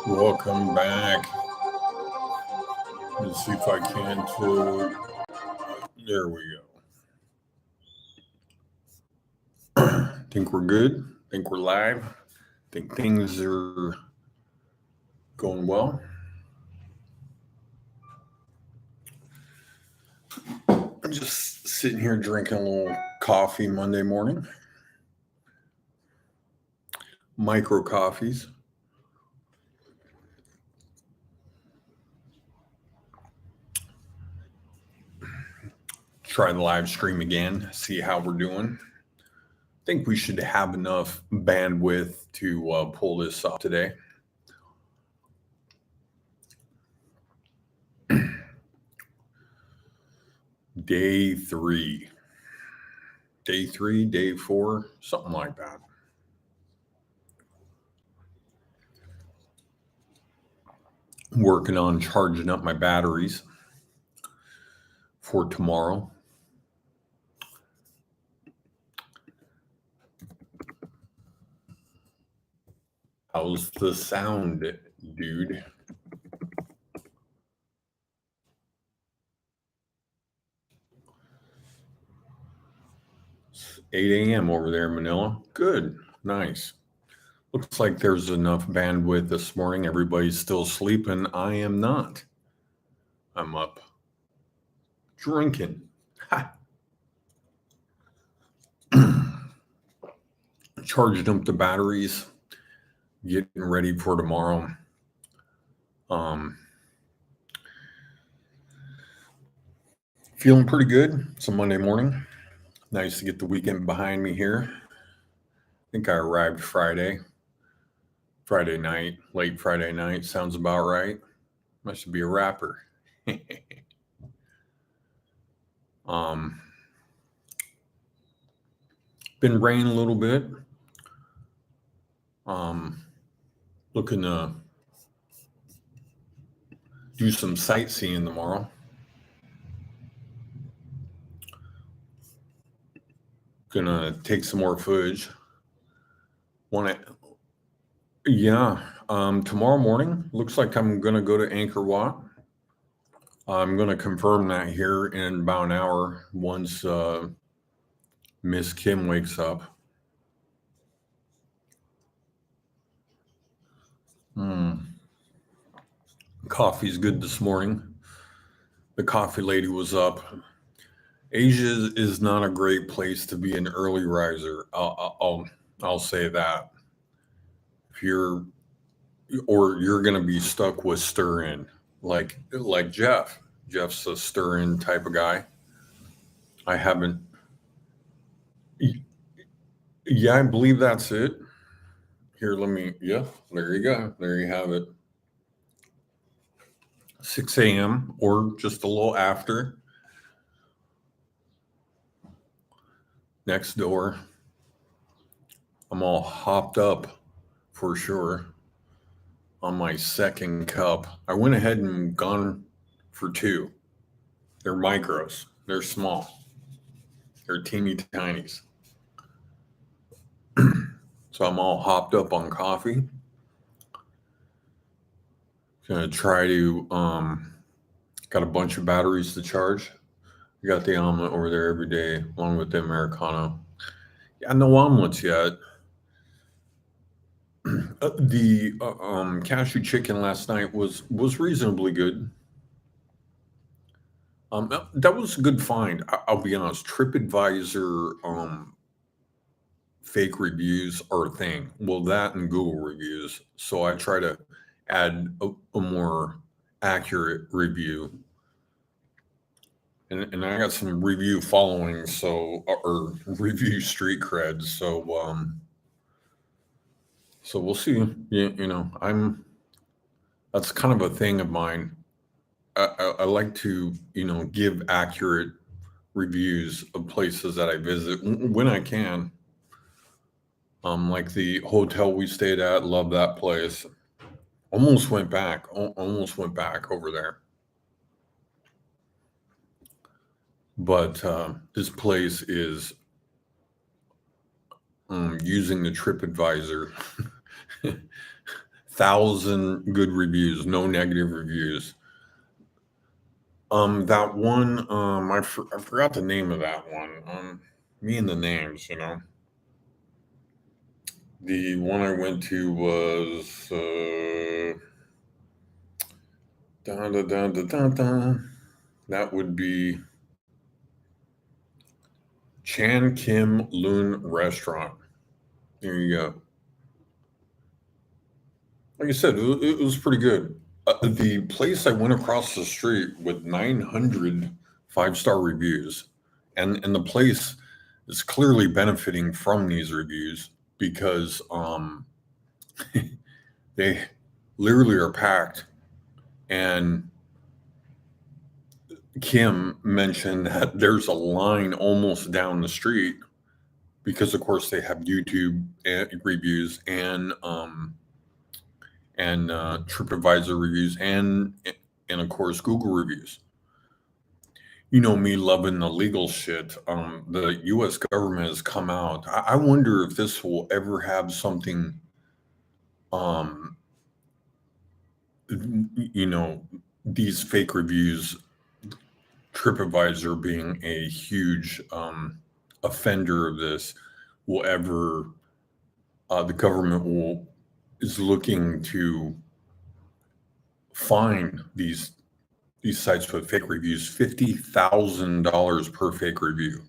Welcome back. Let's see if I can to. There we go. Think we're good. Think we're live. Think things are going well. I'm just sitting here drinking a little coffee Monday morning. Micro coffees. Try the live stream again, see how we're doing. I think we should have enough bandwidth to pull this off today. Day three, day four, something like that. Working on charging up my batteries for tomorrow. How's the sound, dude? It's 8 a.m. over there in Manila. Good. Nice. Looks like there's enough bandwidth this morning. Everybody's still sleeping. I am not. I'm up drinking. Ha. Charging up the batteries. Getting ready for tomorrow. Feeling pretty good. It's a Monday morning. Nice to get the weekend behind me here. I think I arrived Friday night, late Friday night. Sounds about right. I should be a rapper. Been raining a little bit. Looking to do some sightseeing tomorrow. Gonna take some more footage. Tomorrow morning looks like I'm gonna go to Angkor Wat. I'm gonna confirm that here in about an hour once Miss Kim wakes up. Coffee's good this morning. The coffee lady was up. Asia is not a great place to be an early riser. I'll say that. If you're gonna be stuck with stir-in, like Jeff. Jeff's a stir-in type of guy. I haven't. Yeah, I believe that's it. Here, there you go. There you have it. 6 a.m. or just a little after. Next door. I'm all hopped up for sure on my second cup. I went ahead and gone for two. They're micros. They're small. They're teeny tinies. So I'm all hopped up on coffee. Gonna try to got a bunch of batteries to charge. I got the omelet over there every day along with the Americano. Yeah, no omelets yet. The cashew chicken last night was reasonably good. That was a good find. I'll be honest. TripAdvisor fake reviews are a thing. Well, that and Google reviews. So I try to add a more accurate review. And I got some review following, or review street creds. So we'll see. That's kind of a thing of mine. I like to, give accurate reviews of places that I visit when I can. Like the hotel we stayed at, love that place. Almost went back over there. But this place is using the TripAdvisor 50,000 good reviews, no negative reviews. That one, I forgot the name of that one. Me and the names, you know. The one I went to was dun, dun, dun, dun, dun, dun. That would be Chan Kim Loon Restaurant. There you go. Like I said, it was pretty good. The place I went across the street with 900 five-star reviews, and the place is clearly benefiting from these reviews because they literally are packed. And Kim mentioned that there's a line almost down the street because, of course, they have YouTube reviews and TripAdvisor reviews and of course Google reviews. You know me loving the legal shit. The U.S. government has come out. I wonder if this will ever have something. Um, you know, these fake reviews, TripAdvisor being a huge offender of this, will ever the government will is looking to fine these sites with fake reviews $50,000 per fake review.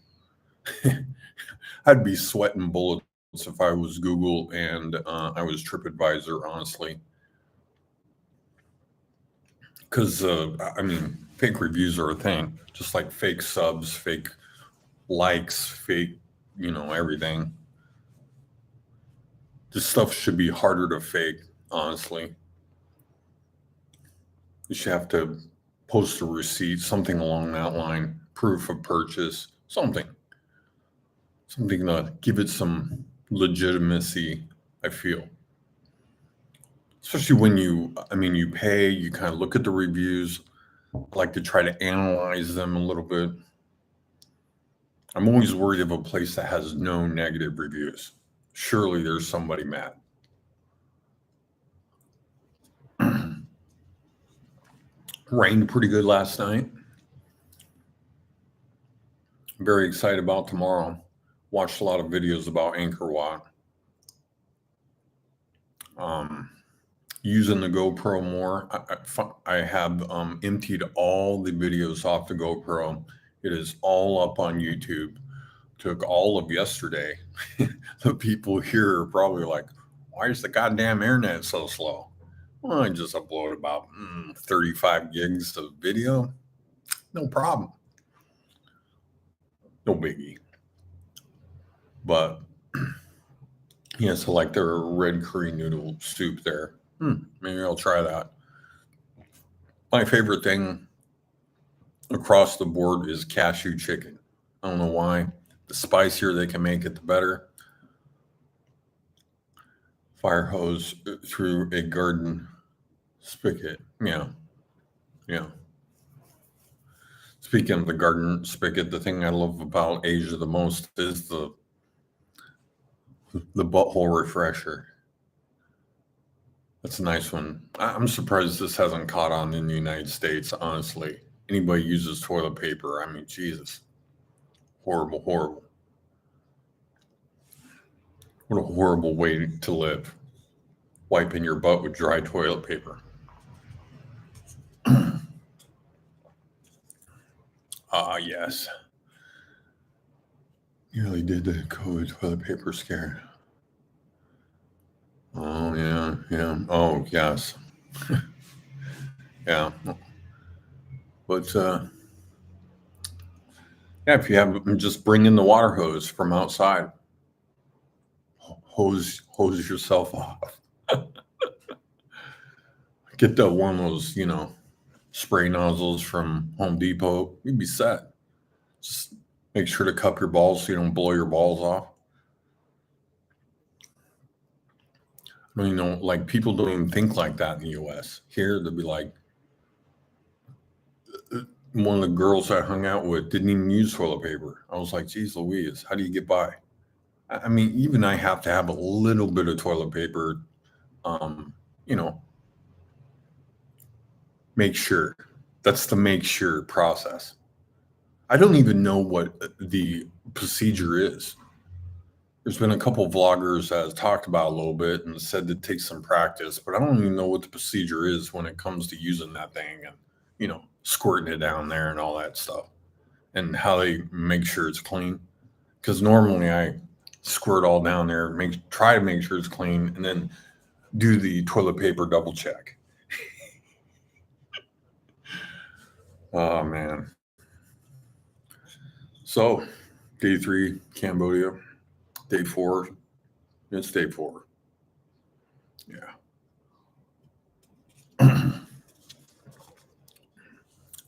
I'd be sweating bullets if I was Google and I was TripAdvisor, honestly. Because, I mean, fake reviews are a thing, just like fake subs, fake likes, fake, everything. This stuff should be harder to fake, honestly. You should have to post a receipt, something along that line, proof of purchase, something to give it some legitimacy, I feel. Especially when you pay, you kind of look at the reviews. I like to try to analyze them a little bit. I'm always worried of a place that has no negative reviews. Surely there's somebody mad. Rained pretty good last night. Very excited about tomorrow. Watched a lot of videos about Angkor Wat. Using the GoPro more. I have emptied all the videos off the GoPro. It is all up on YouTube. Took all of yesterday. The people here are probably like, why is the goddamn internet so slow? Well, I just upload about 35 gigs of video. No problem. No biggie. But yeah, so like their red curry noodle soup there. Maybe I'll try that. My favorite thing across the board is cashew chicken. I don't know why. The spicier they can make it, the better. Fire hose through a garden spigot. Yeah. Speaking of the garden spigot, the thing I love about Asia the most is the butthole refresher. That's a nice one. I'm surprised this hasn't caught on in the United States, honestly. Anybody uses toilet paper, I mean, Jesus. Horrible. What a horrible way to live. Wiping your butt with dry toilet paper. Yes. Nearly did the COVID toilet paper scare. Oh, yeah. Oh, yes. Yeah. But, yeah, if you have, just bring in the water hose from outside. Hose yourself off. Get one of those, spray nozzles from Home Depot. You'd be set. Just make sure to cup your balls so you don't blow your balls off. I mean, like people don't even think like that in the U.S. Here, they'll be like, one of the girls I hung out with didn't even use toilet paper. I was like, geez Louise, how do you get by? I mean, even I have to have a little bit of toilet paper make sure. That's the make sure process. I don't even know what the procedure is. There's been a couple vloggers that have talked about it a little bit and said it takes some practice, but I don't even know what the procedure is when it comes to using that thing and, squirting it down there and all that stuff and how they make sure it's clean. Because normally I squirt all down there, try to make sure it's clean, and then do the toilet paper double check. Oh, man. So, day 3, Cambodia. Day 4, it's day 4. Yeah.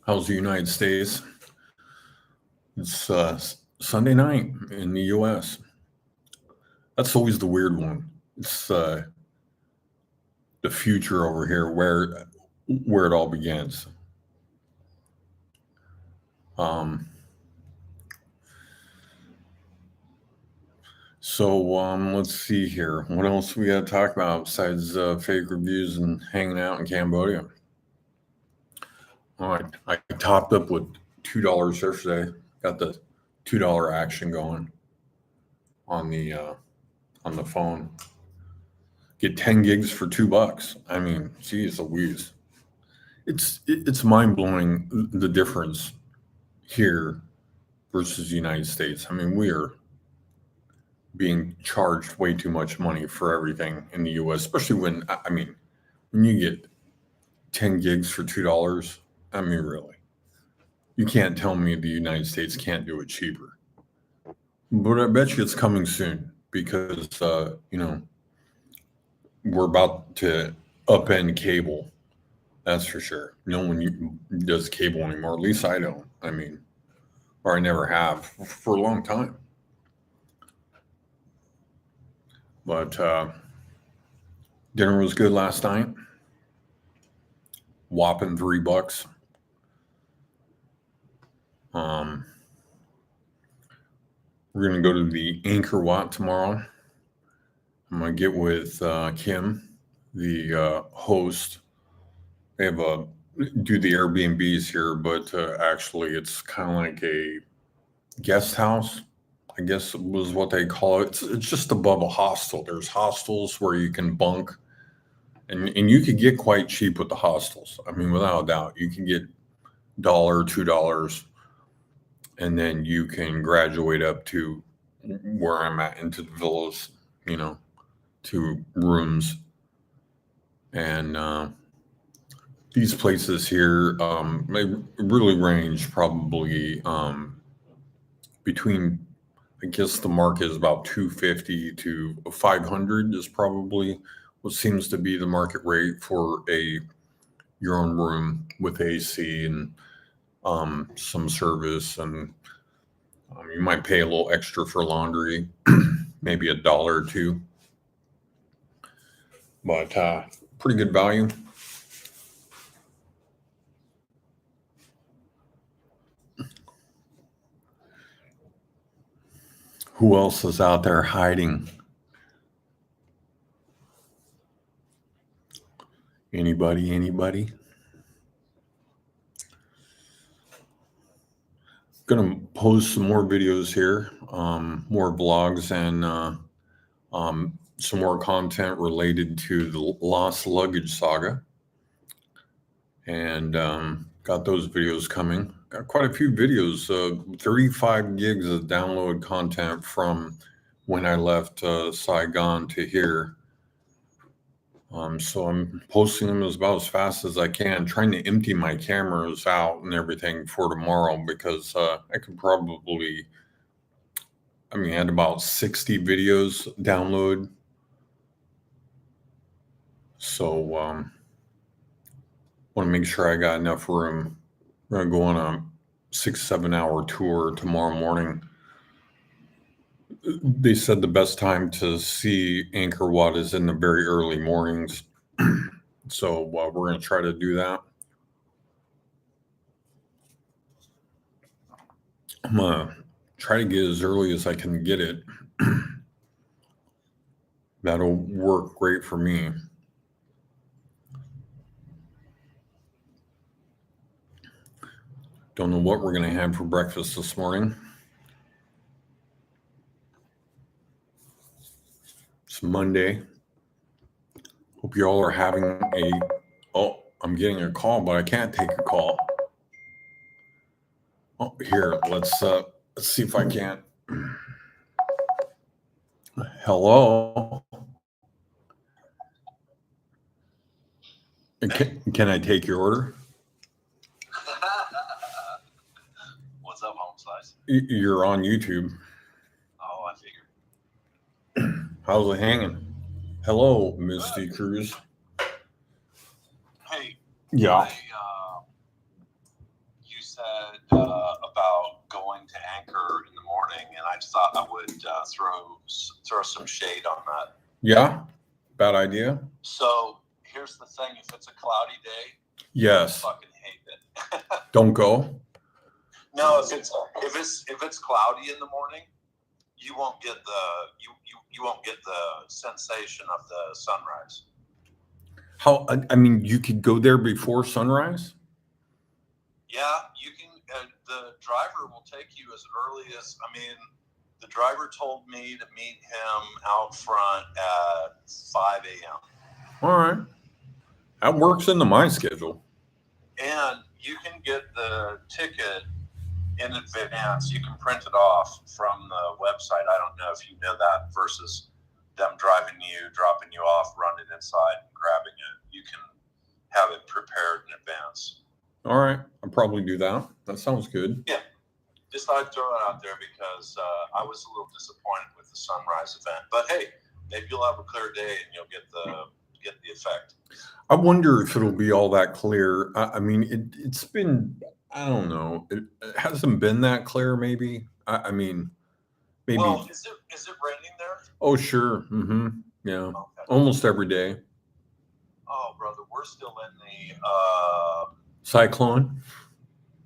How's the United States? It's Sunday night in the U.S. That's always the weird one. It's the future over here, where it all begins. So let's see here. What else we got to talk about besides fake reviews and hanging out in Cambodia? All right, I topped up with $2 yesterday. Got the $2 action going on the phone. Get 10 gigs for $2. I mean, geez Louise. It's mind blowing the difference here versus the United States. I mean, we are being charged way too much money for everything in the U.S., especially when you get 10 gigs for $2. I mean, really, you can't tell me the United States can't do it cheaper. But I bet you it's coming soon because we're about to upend cable. That's for sure. No one does cable anymore. At least I don't. I mean, or I never have for a long time. But dinner was good last night. Whopping $3. We're gonna go to the Angkor Wat tomorrow. I'm gonna get with Kim, the host. They have do the Airbnbs here, but actually it's kind of like a guest house, I guess was what they call it. It's just above a hostel. There's hostels where you can bunk, and you could get quite cheap with the hostels. I mean, without a doubt, you can get $1, $2, and then you can graduate up to where I'm at into the villas, to rooms. And these places here they really range probably between, I guess the market is about $250 to $500 is probably what seems to be the market rate for your own room with AC and some service, and you might pay a little extra for laundry, maybe $1 or $2, but pretty good value. Who else is out there hiding? Anybody? Gonna post some more videos here, more vlogs, and some more content related to the lost luggage saga. And got those videos coming. Got quite a few videos, 35 gigs of download content from when I left Saigon to here. So I'm posting them about as fast as I can, trying to empty my cameras out and everything for tomorrow, because I could probably, I had about 60 videos download. So want to make sure I got enough room. We're going to go on a 6-7 hour tour tomorrow morning. They said the best time to see Angkor Wat is in the very early mornings. So we're going to try to do that. I'm going to try to get as early as I can get it. That'll work great for me. Don't know what we're going to have for breakfast this morning. It's Monday. Hope you all are having a... Oh, I'm getting a call, but I can't take a call. Oh, here, let's see if I can. Hello. Can I take your order? What's up, home slice? You're on YouTube. Oh, I figured. How's it hanging? Hello, Misty Cruz. Hey. Yeah. You said about going to Anchor in the morning, and I just thought I would throw some shade on that. Yeah? Bad idea? So here's the thing: if it's a cloudy day, yes, I fucking hate it. Don't go. No, if it's cloudy in the morning, you won't get the sensation of the sunrise. How? I mean, you could go there before sunrise? Yeah, you can. The driver will take you as early as. I mean, the driver told me to meet him out front at 5 a.m. All right. That works into my schedule. And you can get the ticket in advance. You can print it off from the website. I don't know if you know that, versus them driving you, dropping you off, running inside and grabbing it. You can have it prepared in advance. All right. I'll probably do that. That sounds good. Yeah. Just thought I'd throw it out there because I was a little disappointed with the sunrise event. But hey, maybe you'll have a clear day and you'll get the effect. I wonder if it'll be all that clear. I mean, it's been, I don't know. It hasn't been that clear, maybe. I mean, maybe. Well, is it raining there? Oh, sure. Mm-hmm. Yeah. Okay. Almost every day. Oh, brother, we're still in the cyclone.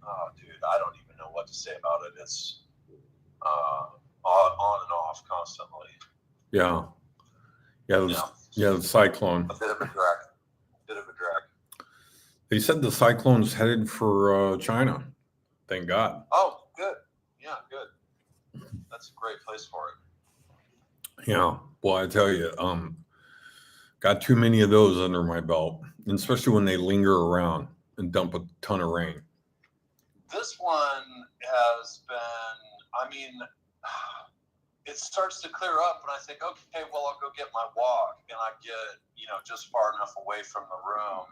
Oh, dude, I don't even know what to say about it. It's on and off constantly. Yeah. Yeah, the cyclone. A bit of a drag. They said the cyclone's headed for China. Thank God. Oh, good. Yeah, good. That's a great place for it. Yeah. Well, I tell you, got too many of those under my belt, and especially when they linger around and dump a ton of rain. This one has been, I mean, it starts to clear up and I think, okay, well, I'll go get my walk, and I get, just far enough away from the room,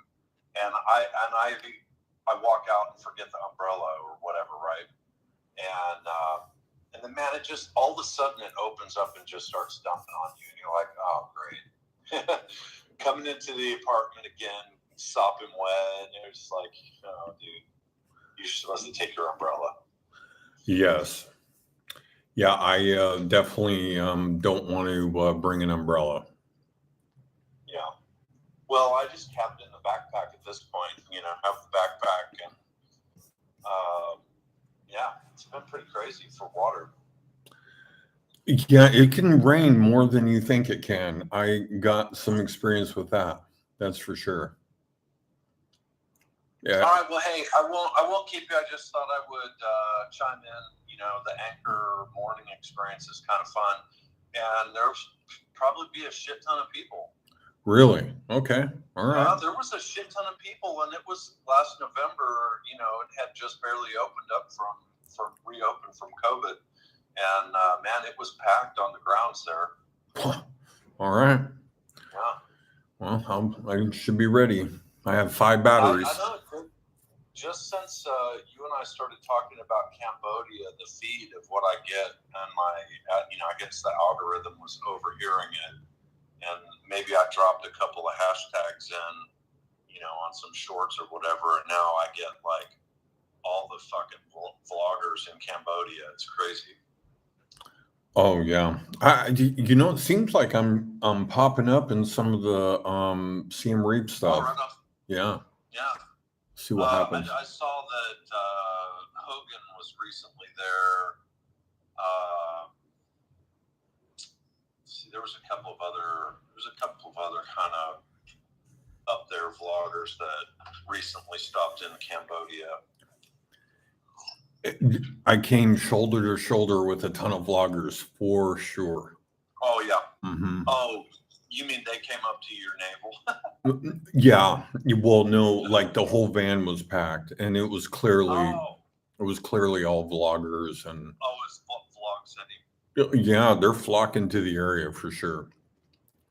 and I walk out and forget the umbrella or whatever, right? And then, man, it just, all of a sudden it opens up and just starts dumping on you, and you're like, oh, great. Coming into the apartment again, sopping wet, and you're just like, oh, dude, you're supposed to take your umbrella. Yes. Yeah, I definitely don't want to bring an umbrella. Yeah. Well, I just kept it in the backpack at this point, have the backpack, and yeah, it's been pretty crazy for water. Yeah, it can rain more than you think it can. I got some experience with that. That's for sure. Yeah. All right. Well, hey, I won't keep you. I just thought I would chime in. The Anchor morning experience is kind of fun, and there'll probably be a shit ton of people. Really? Okay. All right. There was a shit ton of people, and it was last November. It had just barely opened up reopened from COVID, and man, it was packed on the grounds there. All right. Yeah. Well, I should be ready. I have 5 batteries. I know. Just since you and I started talking about Cambodia, the feed of what I get and I guess the algorithm was overhearing it, and maybe I dropped a couple of hashtags in, on some shorts or whatever, and now I get like all the fucking vloggers in Cambodia. It's crazy. Oh yeah, it seems like I'm popping up in some of the Siem Reap stuff. Oh, right off. Yeah. Yeah. See what happens. I saw that Hogan was recently there. There was a couple of other kind of up there vloggers that recently stopped in Cambodia. I came shoulder to shoulder with a ton of vloggers for sure. Oh yeah. Mm-hmm. Oh, you mean they came up to your navel? Yeah. Well, no, like the whole van was packed, and it was clearly Oh, all vloggers, and oh, it's vlog city. yeah, they're flocking to the area for sure.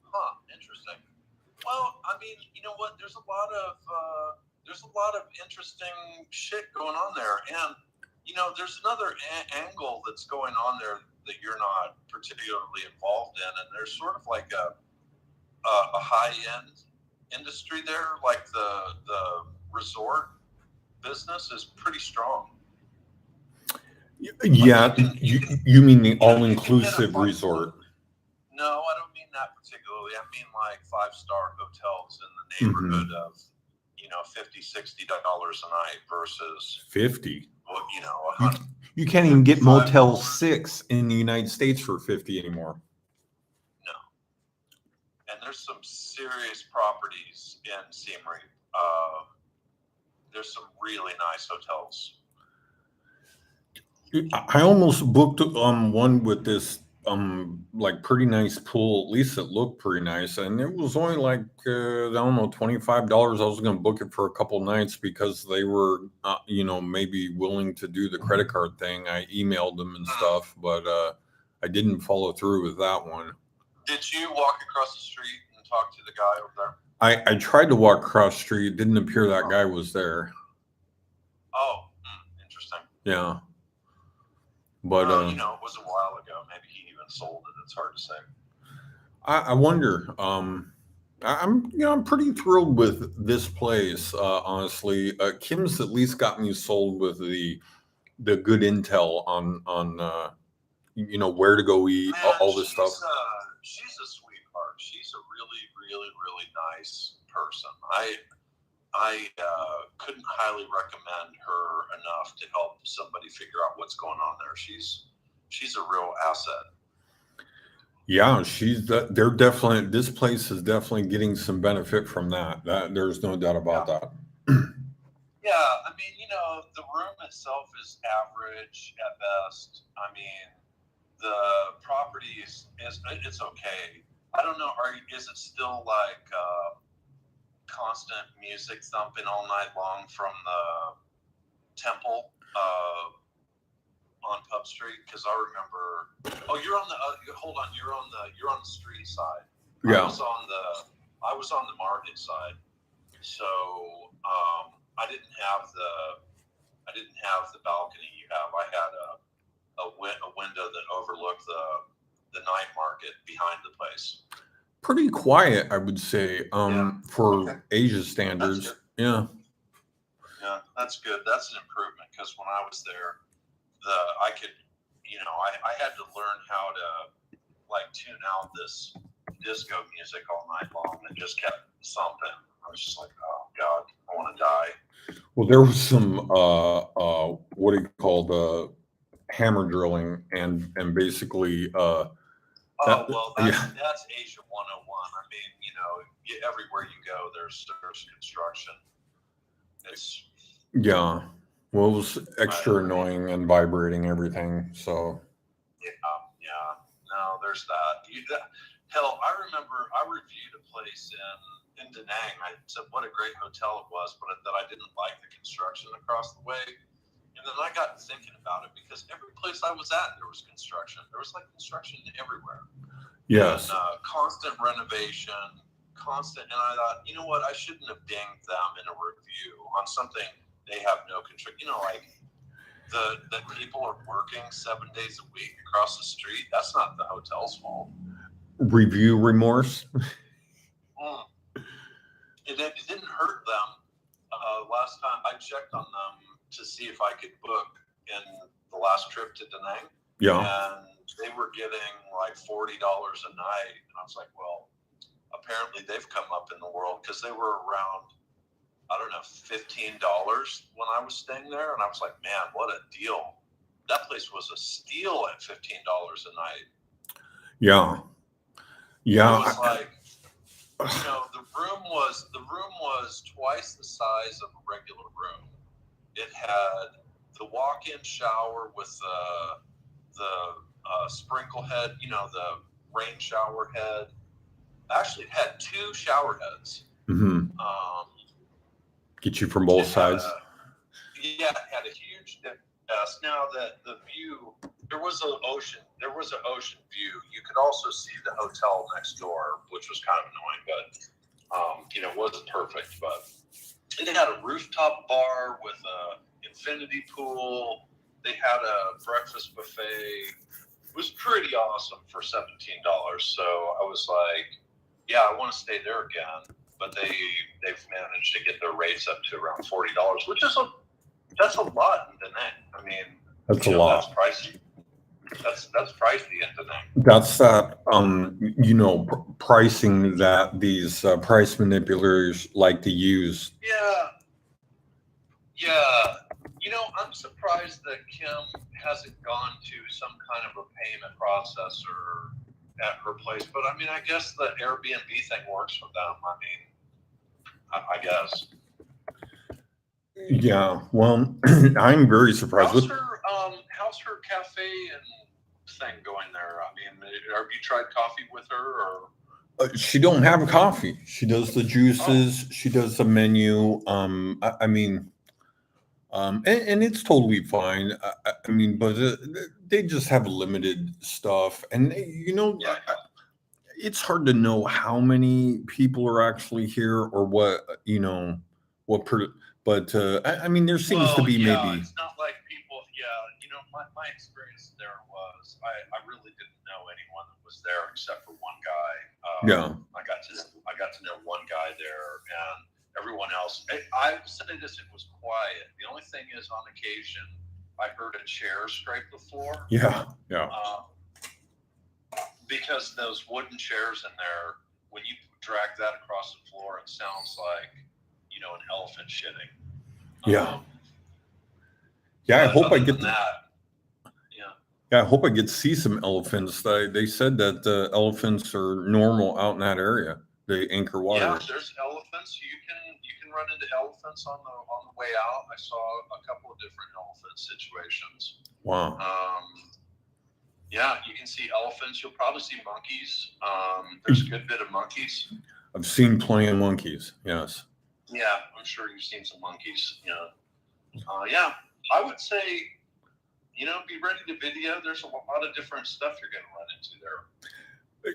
Huh, interesting. Well, I mean, you know what? There's a lot of interesting shit going on there, and you know, there's another angle that's going on there that you're not particularly involved in, and there's sort of like a high end industry there, like the resort business is pretty strong. Yeah, Like you mean the you can hit a all-inclusive five-star. resort? No, I don't mean that particularly. I mean like 5-star hotels in the neighborhood of, you know, $50-$60 a night versus 50. well, you know, You can't even get 55. Motel 6 in the United States for 50 anymore. No. And there's some serious properties in Siem Reap. There's some really nice hotels. I almost booked one with this like pretty nice pool. At least it looked pretty nice, and it was only like I don't know, $25. I was going to book it for a couple nights because they were you know, maybe willing to do the credit card thing. I emailed them and stuff, but I didn't follow through with that one. Did you walk across the street and talk to the guy over there? I tried to walk across the street. It didn't appear that guy was there. Oh, interesting. Yeah. But you know, it was a while ago. Maybe he even sold it. It's hard to say. I wonder. I'm pretty thrilled with this place. Honestly, Kim's at least got me sold with the good intel on you know, where to go eat, Man, all this stuff. She's a sweetheart. She's a really, really, really nice person. I couldn't highly recommend her enough to help somebody figure out what's going on there. She's a real asset. Yeah, they're definitely, this place is definitely getting some benefit from that. There's no doubt about that. Yeah, I mean, you know, the room itself is average at best. I mean, the property is it's okay. I don't know. Is it still like constant music thumping all night long from the temple on Pub Street? Because I remember. Oh, you're on the. Hold on. You're on the street side. Yeah. I was on the market side. So I didn't have the balcony you have. I had a window that overlooked the night market behind the place. Pretty quiet, I would say, for Asia standards. Yeah. Yeah, that's good. That's an improvement because when I was there, I could, you know, I had to learn how to like tune out this disco music all night long and just kept thumping. I was just like, oh God, I want to die. Well, there was some what do you call the hammer drilling and basically well, that's Asia 101. I mean, you know, everywhere you go, there's construction. It's yeah. Well, it was extra annoying and vibrating everything. So yeah. No, there's that. Hell, I remember I reviewed a place in Da Nang. I said what a great hotel it was, but that I didn't like the construction across the way. And then I got thinking about it because every place I was at, there was construction. There was like construction everywhere. yes. And, constant renovation, and I thought, you know what? I shouldn't have dinged them in a review on something they have no control. You know, like the people are working 7 days a week across the street. That's not the hotel's fault. Review remorse. It didn't hurt them. Last time I checked on them to see if I could book in the last trip to Da Nang. Yeah. And they were getting like $40 a night. And I was like, well, apparently they've come up in the world because they were around, I don't know, $15 when I was staying there. And I was like, man, what a deal. That place was a steal at $15 a night. Yeah. Yeah. It was like, you know, the room was twice the size of a regular room. It had the walk-in shower with the sprinkle head, the rain shower head. Actually, it had 2 shower heads. Mm-hmm. Get you from both sides. It had a huge desk. Now the view, there was an ocean view. You could also see the hotel next door, which was kind of annoying, but it wasn't perfect. But it had a rooftop bar with a infinity pool. They had a breakfast buffet. It was pretty awesome for $17. So I was like, yeah, I want to stay there again. But they've managed to get their rates up to around $40, which is that's a lot in Da Nang. I mean, that's a lot. That's pricey. That's pricey in Da Nang. That's that pricing that these price manipulators like to use. Yeah. I'm surprised that Kim hasn't gone to some kind of a payment processor at her place. But I mean, I guess the Airbnb thing works for them. I mean, I guess. Yeah, well, I'm very surprised. How's her cafe and thing going there? I mean, have you tried coffee with her? Or she don't have coffee. She does the juices. She does the menu. I mean, and it's totally fine. I mean, but they just have limited stuff, and it's hard to know how many people are actually here or what but I mean, there seems to be maybe. It's not like people. My experience there was I really didn't know anyone that was there except for one guy. I got to know one guy there, and everyone else. I would say this: it was quiet. The only thing is, on occasion, I heard a chair scrape the floor. Yeah. Because those wooden chairs in there, when you drag that across the floor, it sounds like an elephant shitting. I hope I get that. I hope I get to see some elephants. They said that elephants are normal out in that area. They anchor water. Yeah, there's elephants. You can run into elephants on the way out. I saw a couple of different elephant situations. Wow. Yeah, you can see elephants. You'll probably see monkeys. There's a good bit of monkeys. I've seen plenty of monkeys. Yes. Yeah, I'm sure you've seen some monkeys. Yeah, I would say, be ready to video. There's a lot of different stuff you're going to run into there.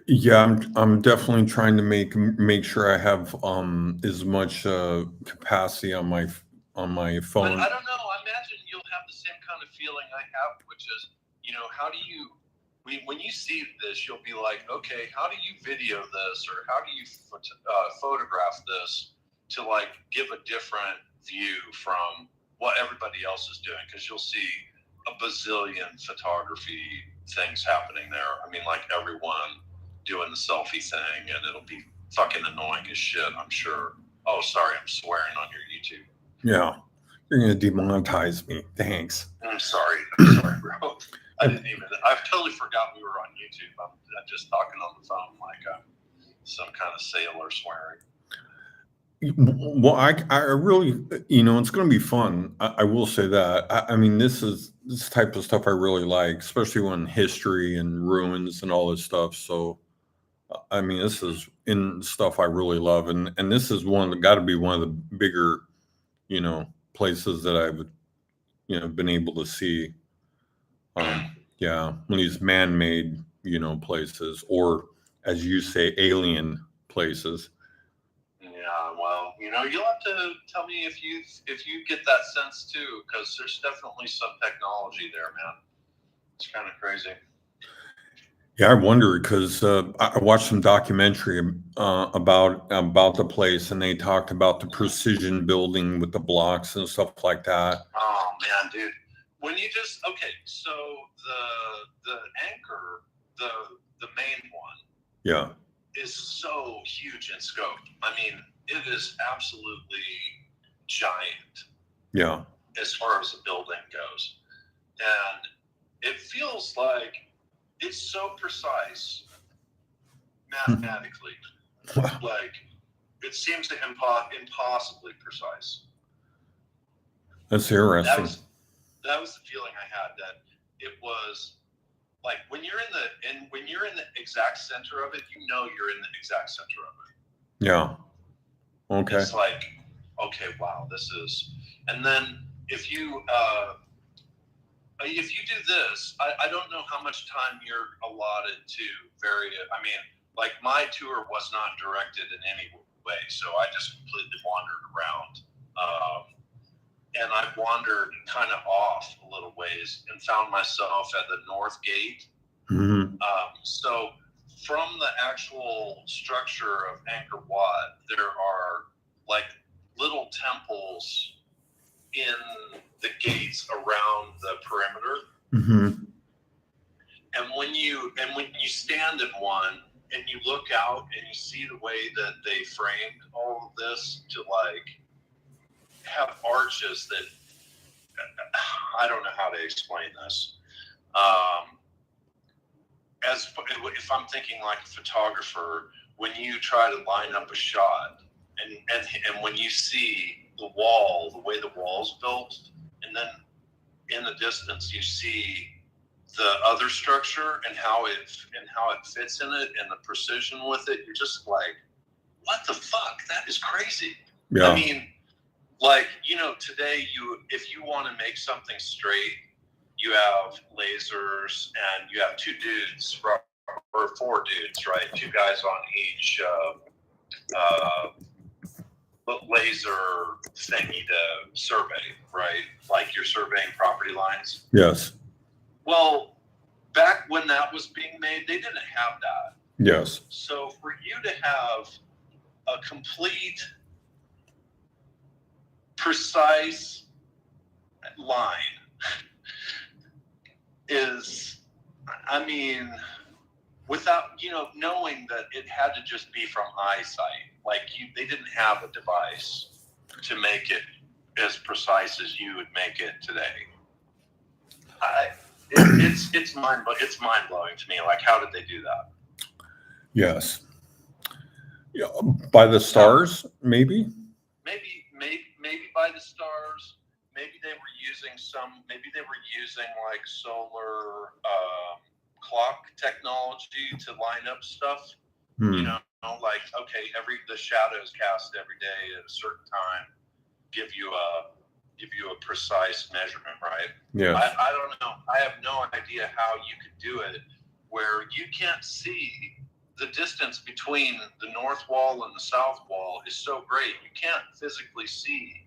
Yeah, I'm definitely trying to make sure I have as much capacity on my phone. But I don't know. I imagine you'll have the same kind of feeling I have, which is, how do you? When you see this, you'll be like, okay, how do you video this, or how do you photograph this to give a different view from what everybody else is doing? Because you'll see a bazillion photography things happening there. I mean, everyone doing the selfie thing, and it'll be fucking annoying as shit, I'm sure. Oh, sorry, I'm swearing on your YouTube. Yeah, you're gonna demonetize me. Thanks. I'm sorry, bro. I totally forgot we were on YouTube. I'm just talking on the phone like I'm some kind of sailor swearing. Well, I really, it's going to be fun. I will say that. I mean, this type of stuff I really like, especially when history and ruins and all this stuff. So, I mean, this is in stuff I really love, and this is got to be one of the bigger, places that I've, been able to see. One of these man-made, places, or as you say, alien places. Yeah, well, you'll have to tell me if you get that sense too, because there's definitely some technology there, man. It's kind of crazy. Yeah, I wonder because I watched some documentary about the place, and they talked about the precision building with the blocks and stuff like that. Oh man, dude. When you so the anchor, the main one, yeah, is so huge in scope. I mean, it is absolutely giant. Yeah. As far as the building goes, and it feels like it's so precise mathematically. It seems to impossibly precise. That's interesting. that was the feeling I had, that it was like when you're in the exact center of it, you know you're in the exact center of it. Yeah. Okay. It's like, okay, wow, this is. And then if you do this, I don't know how much time you're allotted to vary it. I mean, like my tour was not directed in any way, so I just completely wandered around. And I wandered kind of off a little ways and found myself at the North Gate. Mm-hmm. So from the actual structure of Angkor Wat, there are like little temples in the gates around the perimeter. Mm-hmm. And when you stand in one and you look out and you see the way that they framed all of this to like have arches that I don't know how to explain this. As if I'm thinking like a photographer, when you try to line up a shot and when you see the wall, the way the wall's built, and then in the distance you see the other structure and how it fits in it and the precision with it, you're just like, what the fuck? That is crazy. Yeah. I mean, like, today if you want to make something straight, you have lasers and you have two dudes or four dudes, right? Two guys on each laser thingy to survey, right? Like you're surveying property lines. Yes. Well, back when that was being made, they didn't have that. Yes. So for you to have a complete, precise line is, I mean, without, knowing that it had to just be from eyesight. Like they didn't have a device to make it as precise as you would make it today. It's mind blowing to me. Like, how did they do that? Yes. Yeah. By the stars, maybe. Maybe by the stars. Maybe they were using like solar clock technology to line up stuff. Like, okay, the shadows cast every day at a certain time give you a precise measurement, right? Yeah. I don't know. I have no idea how you could do it where you can't see the distance between the north wall and the south wall is so great. You can't physically see.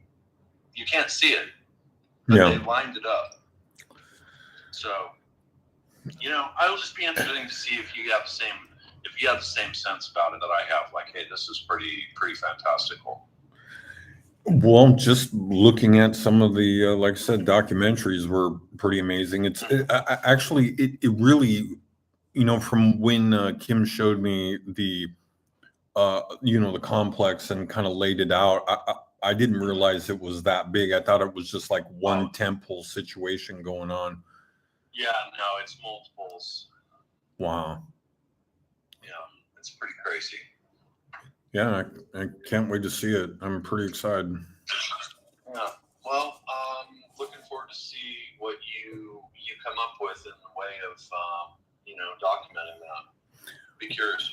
You can't see it. But they lined it up. So, I'll just be interesting to see if you have the same sense about it that I have. Like, hey, this is pretty fantastical. Well, just looking at some of the, like I said, documentaries were pretty amazing. It really, from when Kim showed me the, the complex and kind of laid it out, I didn't realize it was that big. I thought it was just like one temple situation going on. Yeah, no, it's multiples. Wow. Yeah, it's pretty crazy. Yeah, I can't wait to see it. I'm pretty excited. Yeah. Well, looking forward to see what you come up with in the way of documenting that. Be curious.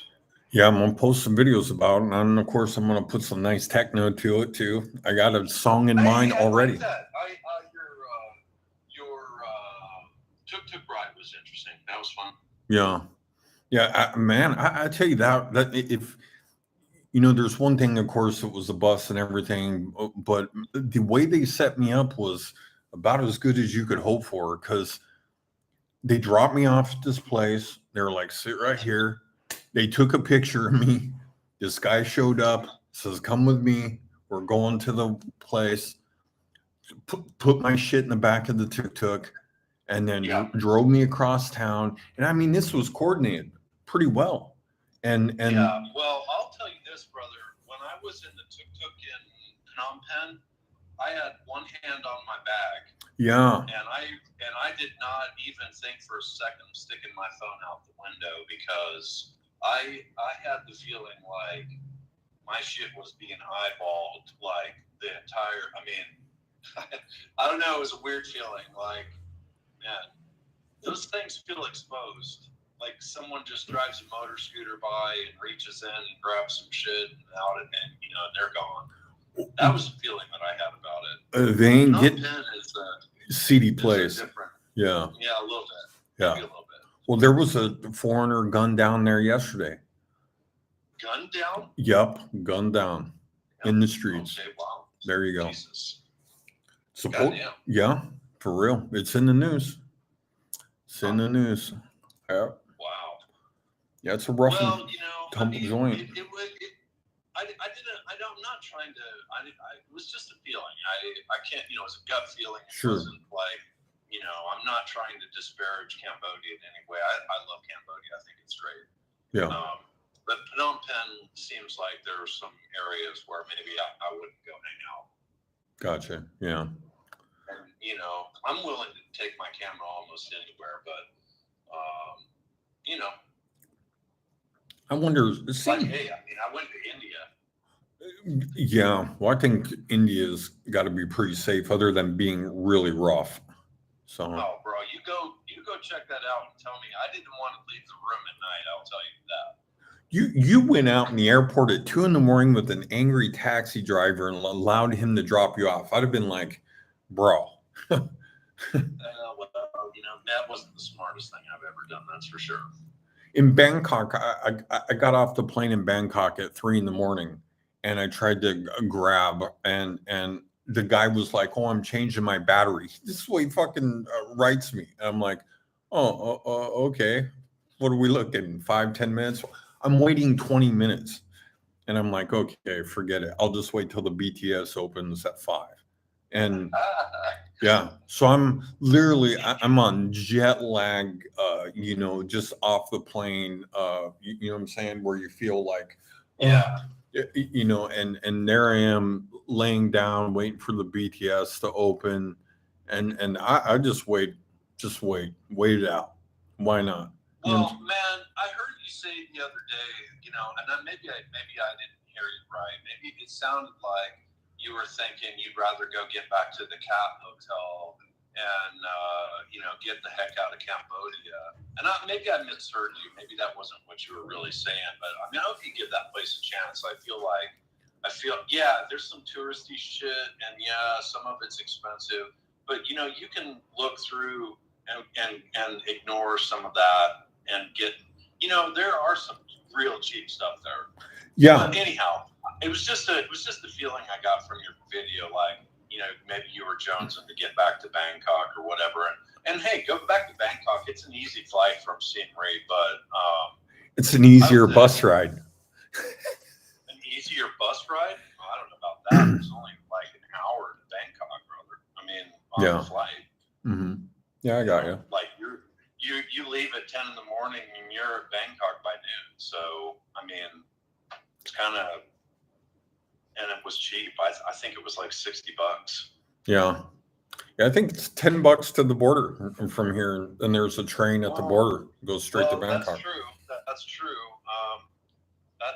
Yeah, I'm gonna post some videos about it, and of course, I'm gonna put some nice techno to it too. I got a song in mind already. Like that. Your tuk-tuk ride was interesting. That was fun. Yeah, man. I tell you that if there's one thing, of course, it was the bus and everything, but the way they set me up was about as good as you could hope for, because they dropped me off at this place. They were like, sit right here. They took a picture of me. This guy showed up, says, come with me. We're going to the place. Put my shit in the back of the tuk-tuk and then drove me across town. And I mean, this was coordinated pretty well. And yeah, well, I'll tell you this, brother. When I was in the tuk-tuk in Phnom Penh, I had one hand on my back. Yeah. And I did not even think for a second of sticking my phone out the window, because I had the feeling like my shit was being eyeballed like the entire. I mean, I don't know. It was a weird feeling. Like, man, those things feel exposed. Like someone just drives a motor scooter by and reaches in and grabs some shit and out, and they're gone. That was the feeling that I had about it. They ain't Phnom get Penh is seedy is place. different. Yeah. Yeah, a little bit. Yeah. Maybe a little bit. Well, there was a foreigner gunned down there yesterday. Gunned down? Yep, gunned down in the streets. Okay, wow. There you go. Jesus. Goddamn. Yeah, for real. It's in the news. It's in the news. Yeah. Wow. Yeah, it's a rough Well, tumble joint. I'm not trying to. It was just a feeling. I can't. It was a gut feeling. It Sure. wasn't like. I'm not trying to disparage Cambodia in any way. I love Cambodia. I think it's great. Yeah. But Phnom Penh seems like there are some areas where maybe I wouldn't go hang out. Gotcha. Yeah. And I'm willing to take my camera almost anywhere, but I wonder. like, hey, I went to India. Yeah. Well, I think India's got to be pretty safe, other than being really rough. So. Oh, bro, you go check that out and tell me. I didn't want to leave the room at night. I'll tell you that. You went out in the airport at 2 a.m. with an angry taxi driver and allowed him to drop you off. I'd have been like, bro. Well, that wasn't the smartest thing I've ever done. That's for sure. In Bangkok, I got off the plane in Bangkok at 3 a.m. and I tried to grab, and the guy was like, "Oh, I'm changing my battery." This is what he fucking writes me. And I'm like, "Oh, okay. What are we looking? 5-10 minutes?" I'm waiting 20 minutes. And I'm like, okay, forget it. I'll just wait till the BTS opens at 5. And yeah, so I'm on jet lag, just off the plane, you know what I'm saying? Where you feel like, yeah, and there I am laying down, waiting for the BTS to open. And I just wait it out. Why not? Well, man, I heard you say the other day, and maybe I didn't hear you right. Maybe it sounded like you were thinking you'd rather go get back to the Cat Hotel and get the heck out of Cambodia. And maybe I misheard you. Maybe that wasn't what you were really saying. But I hope you give that place a chance. I feel there's some touristy shit, and yeah, some of it's expensive. But you can look through and ignore some of that and get. There are some real cheap stuff there. Yeah. But anyhow, it was just the feeling I got from your video, like, maybe you were jonesing to get back to Bangkok or whatever. And hey, go back to Bangkok. It's an easy flight from Siem Reap, but it's an easier bus ride. An easier bus ride? Well, I don't know about that. It's only like an hour to Bangkok, brother. On the flight. Mm-hmm. Yeah, I got you. Like you leave at 10 in the morning and you're at Bangkok by noon. So it's kind of, and it was cheap. I think it was like $60. Yeah, I think it's $10 to the border from here, and there's a train at the border goes straight to Bangkok. That's true. That's true.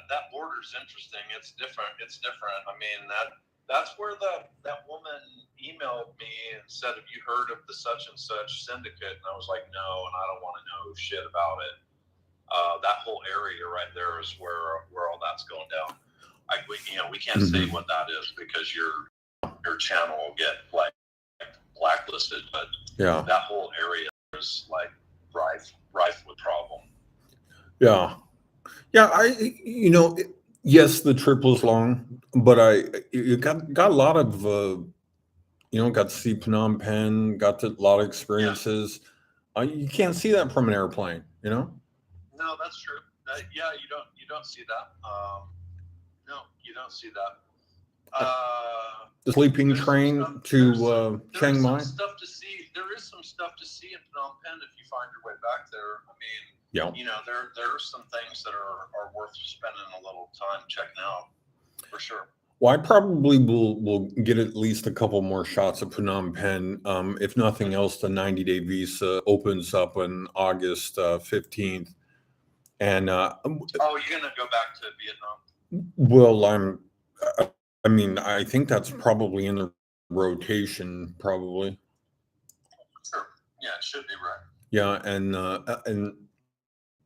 That border's interesting. It's different. That's where that woman emailed me and said, "Have you heard of the such and such syndicate?" And I was like, "No, and I don't want to know shit about it." That whole area right there is where all that's going down. We can't say what that is because your channel will get blacklisted, but yeah, that whole area is like rife with problem. Yeah. Yes, the trip was long, but you got a lot of got to see Phnom Penh, got a lot of experiences. Yeah. You can't see that from an airplane, No, that's true. You don't see that. No, you don't see that. The sleeping train to Chiang Mai. There is some stuff to see in Phnom Penh if you find your way back there. Yeah. There are some things that are worth spending a little time checking out, for sure. Well, I probably will get at least a couple more shots of Phnom Penh. If nothing else, the 90-day visa opens up on August 15th. And you're gonna go back to Vietnam? Well, I think that's probably in the rotation probably. Sure. Yeah, it should be right. Yeah, and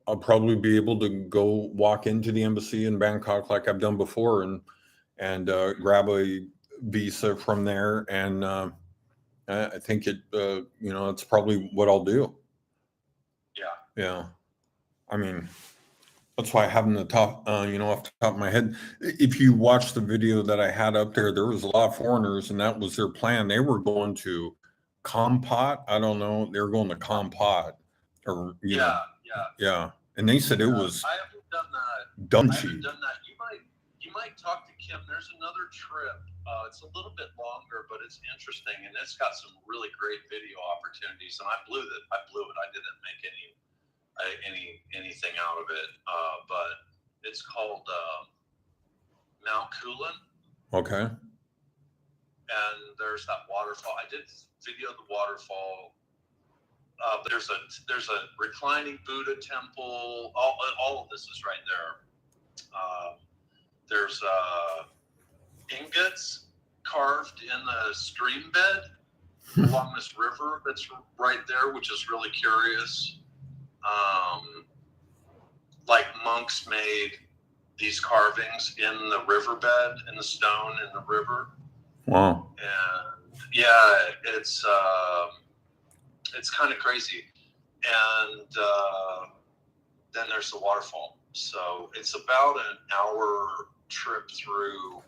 I'll probably be able to go walk into the embassy in Bangkok like I've done before, and grab a visa from there, and I think it's probably what I'll do. Yeah. Yeah, I mean, that's why I have in the top, off the top of my head. If you watch the video that I had up there, there was a lot of foreigners, and that was their plan. They were going to Kompot. I don't know. They were going to Kompot, or yeah. And they said it was I haven't done that. dumb I cheap. haven't done that. You might talk to Kim. There's another trip. It's a little bit longer, but it's interesting, and it's got some really great video opportunities. And I blew it. I didn't make anything out of it. But it's called Mount Kulin. Okay. And there's that waterfall. I did video the waterfall. There's a reclining Buddha temple. All of this is right there. There's ingots carved in the stream bed along this river that's right there, which is really curious. Like monks made these carvings in the riverbed, in the stone in the river. Wow. And yeah, it's kind of crazy. And then there's the waterfall. So it's about an hour trip through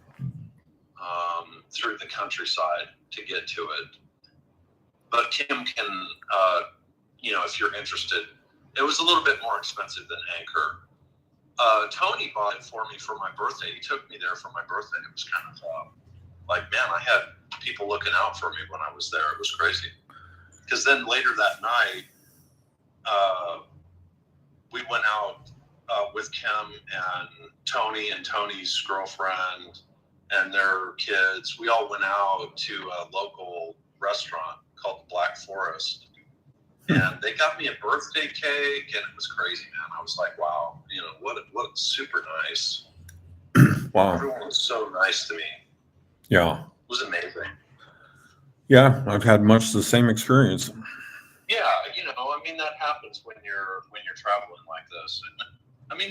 the countryside to get to it. But Kim can, if you're interested, it was a little bit more expensive than Anchor. Tony bought it for me for my birthday. He took me there for my birthday. It was kind of like, man, I had people looking out for me when I was there. It was crazy. Because then later that night, we went out with Kim and Tony's girlfriend and their kids. We all went out to a local restaurant called the Black Forest. And they got me a birthday cake, and it was crazy, man. I was like, wow, what super nice. Wow. Everyone was so nice to me. Yeah. It was amazing. Yeah, I've had much the same experience. Yeah, that happens when you're traveling like this. And,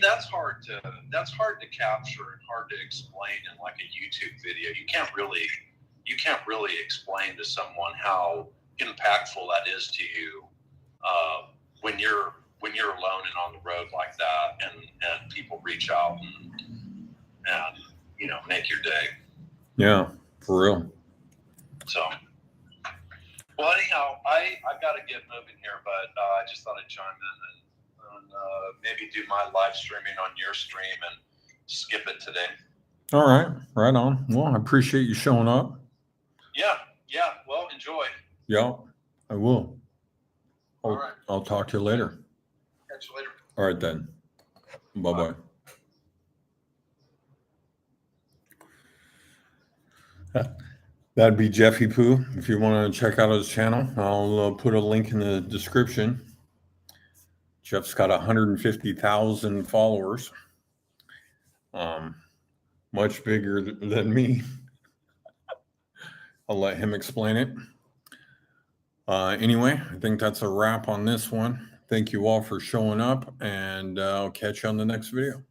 that's hard to capture and hard to explain in like a YouTube video. You can't really explain to someone how impactful that is to you when you're alone and on the road like that, and people reach out and make your day. Yeah, for real. So, well, anyhow, I got to get moving here, but I just thought I'd chime in and maybe do my live streaming on your stream and skip it today. All right, right on. Well, I appreciate you showing up. Yeah. Well, enjoy. Yeah, I will. All right. I'll talk to you later. Catch you later. All right then. Bye-bye. That'd be Jeffy Poo. If you want to check out his channel, I'll put a link in the description. Jeff's got 150,000 followers. Much bigger than me. I'll let him explain it. Anyway, I think that's a wrap on this one. Thank you all for showing up, and I'll catch you on the next video.